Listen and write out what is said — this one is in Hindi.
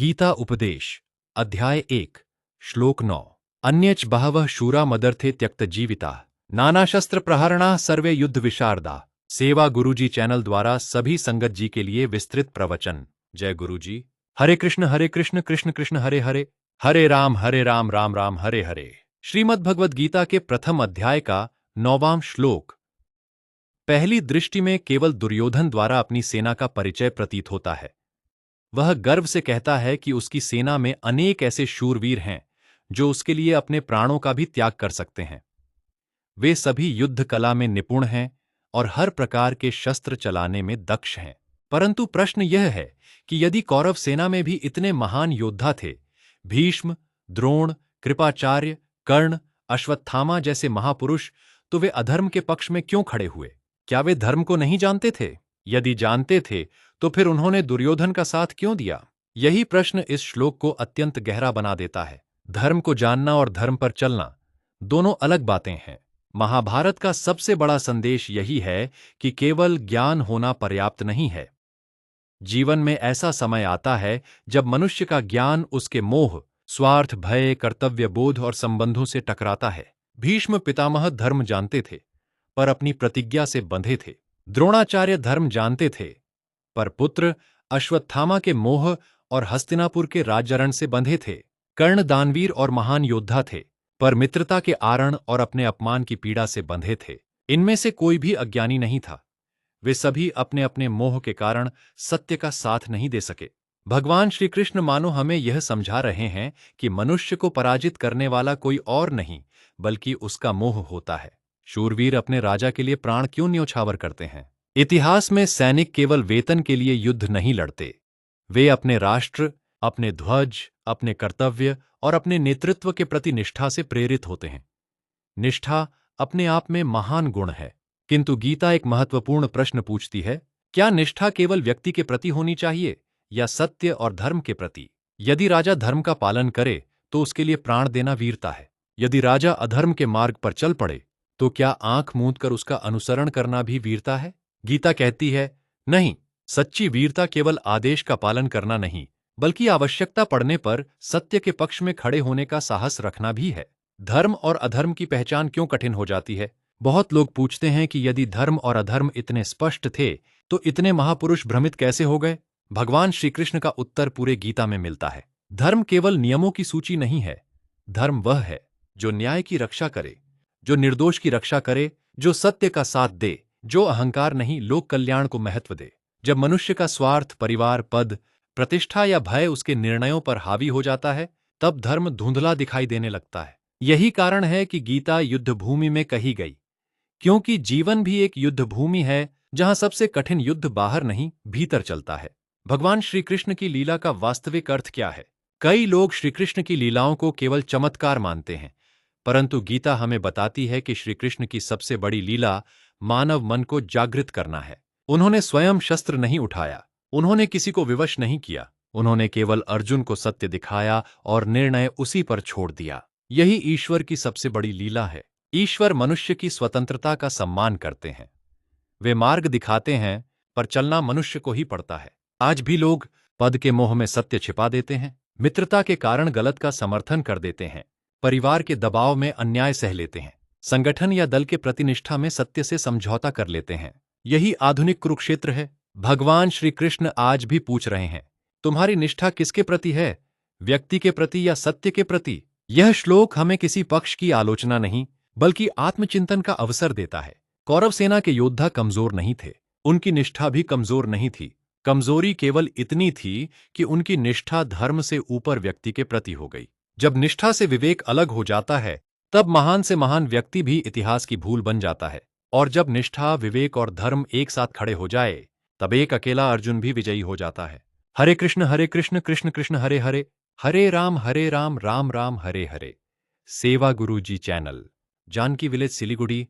गीता उपदेश अध्याय 1 श्लोक 9 अन्यच बहवः शूरा मदर्थे त्यक्त जीविता नानाशस्त्र प्रहरणा सर्वे युद्ध विशारदा। सेवा गुरुजी चैनल द्वारा सभी संगत जी के लिए विस्तृत प्रवचन। जय गुरुजी। हरे कृष्ण कृष्ण कृष्ण हरे हरे, हरे राम राम राम हरे हरे। श्रीमद् भगवद गीता के प्रथम अध्याय का 9वां श्लोक। पहली दृष्टि में केवल दुर्योधन द्वारा अपनी सेना का परिचय प्रतीत होता है। वह गर्व से कहता है कि उसकी सेना में अनेक ऐसे शूरवीर हैं जो उसके लिए अपने प्राणों का भी त्याग कर सकते हैं। वे सभी युद्ध कला में निपुण हैं और हर प्रकार के शस्त्र चलाने में दक्ष हैं। परंतु प्रश्न यह है कि यदि कौरव सेना में भी इतने महान योद्धा थे, भीष्म, द्रोण, कृपाचार्य, कर्ण, अश्वत्थामा जैसे महापुरुष, तो वे अधर्म के पक्ष में क्यों खड़े हुए? क्या वे धर्म को नहीं जानते थे? यदि जानते थे तो फिर उन्होंने दुर्योधन का साथ क्यों दिया? यही प्रश्न इस श्लोक को अत्यंत गहरा बना देता है। धर्म को जानना और धर्म पर चलना दोनों अलग बातें हैं। महाभारत का सबसे बड़ा संदेश यही है कि केवल ज्ञान होना पर्याप्त नहीं है। जीवन में ऐसा समय आता है जब मनुष्य का ज्ञान उसके मोह, स्वार्थ, भय, कर्तव्य बोध और संबंधों से टकराता है। भीष्म पितामह धर्म जानते थे पर अपनी प्रतिज्ञा से बंधे थे। द्रोणाचार्य धर्म जानते थे पर पुत्र अश्वत्थामा के मोह और हस्तिनापुर के राज्यरण से बंधे थे। कर्ण दानवीर और महान योद्धा थे पर मित्रता के आरण और अपने अपमान की पीड़ा से बंधे थे। इनमें से कोई भी अज्ञानी नहीं था। वे सभी अपने अपने मोह के कारण सत्य का साथ नहीं दे सके। भगवान श्री कृष्ण मानो हमें यह समझा रहे हैं कि मनुष्य को पराजित करने वाला कोई और नहीं बल्कि उसका मोह होता है। शूरवीर अपने राजा के लिए प्राण क्यों न्योछावर करते हैं? इतिहास में सैनिक केवल वेतन के लिए युद्ध नहीं लड़ते। वे अपने राष्ट्र, अपने ध्वज, अपने कर्तव्य और अपने नेतृत्व के प्रति निष्ठा से प्रेरित होते हैं। निष्ठा अपने आप में महान गुण है, किंतु गीता एक महत्वपूर्ण प्रश्न पूछती है, क्या निष्ठा केवल व्यक्ति के प्रति होनी चाहिए या सत्य और धर्म के प्रति? यदि राजा धर्म का पालन करे तो उसके लिए प्राण देना वीरता है। यदि राजा अधर्म के मार्ग पर चल पड़े तो क्या आंख मूंद कर उसका अनुसरण करना भी वीरता है? गीता कहती है, नहीं, सच्ची वीरता केवल आदेश का पालन करना नहीं बल्कि आवश्यकता पड़ने पर सत्य के पक्ष में खड़े होने का साहस रखना भी है। धर्म और अधर्म की पहचान क्यों कठिन हो जाती है? बहुत लोग पूछते हैं कि यदि धर्म और अधर्म इतने स्पष्ट थे तो इतने महापुरुष भ्रमित कैसे हो गए? भगवान श्री कृष्ण का उत्तर पूरे गीता में मिलता है। धर्म केवल नियमों की सूची नहीं है। धर्म वह है जो न्याय की रक्षा करे, जो निर्दोष की रक्षा करे, जो सत्य का साथ दे, जो अहंकार नहीं लोक कल्याण को महत्व दे। जब मनुष्य का स्वार्थ, परिवार, पद, प्रतिष्ठा या भय उसके निर्णयों पर हावी हो जाता है तब धर्म धुंधला दिखाई देने लगता है। यही कारण है कि गीता युद्ध भूमि में कही गई, क्योंकि जीवन भी एक युद्ध भूमि है जहां सबसे कठिन युद्ध बाहर नहीं भीतर चलता है। भगवान श्री कृष्ण की लीला का वास्तविक अर्थ क्या है? कई लोग श्री कृष्ण की लीलाओं को केवल चमत्कार मानते हैं, परंतु गीता हमें बताती है कि श्री कृष्ण की सबसे बड़ी लीला मानव मन को जागृत करना है। उन्होंने स्वयं शस्त्र नहीं उठाया, उन्होंने किसी को विवश नहीं किया, उन्होंने केवल अर्जुन को सत्य दिखाया और निर्णय उसी पर छोड़ दिया। यही ईश्वर की सबसे बड़ी लीला है। ईश्वर मनुष्य की स्वतंत्रता का सम्मान करते हैं। वे मार्ग दिखाते हैं पर चलना मनुष्य को ही पड़ता है। आज भी लोग पद के मोह में सत्य छिपा देते हैं, मित्रता के कारण गलत का समर्थन कर देते हैं, परिवार के दबाव में अन्याय सह लेते हैं, संगठन या दल के प्रतिनिष्ठा में सत्य से समझौता कर लेते हैं। यही आधुनिक कुरुक्षेत्र है। भगवान श्री कृष्ण आज भी पूछ रहे हैं, तुम्हारी निष्ठा किसके प्रति है? व्यक्ति के प्रति या सत्य के प्रति? यह श्लोक हमें किसी पक्ष की आलोचना नहीं बल्कि आत्मचिंतन का अवसर देता है। कौरव सेना के योद्धा कमजोर नहीं थे, उनकी निष्ठा भी कमजोर नहीं थी। कमजोरी केवल इतनी थी कि उनकी निष्ठा धर्म से ऊपर व्यक्ति के प्रति हो गई। जब निष्ठा से विवेक अलग हो जाता है तब महान से महान व्यक्ति भी इतिहास की भूल बन जाता है। और जब निष्ठा, विवेक और धर्म एक साथ खड़े हो जाए तब एक अकेला अर्जुन भी विजयी हो जाता है। हरे कृष्ण कृष्ण कृष्ण हरे हरे, हरे राम राम राम हरे हरे। सेवा गुरुजी चैनल, जानकी विलेज, सिलीगुड़ी,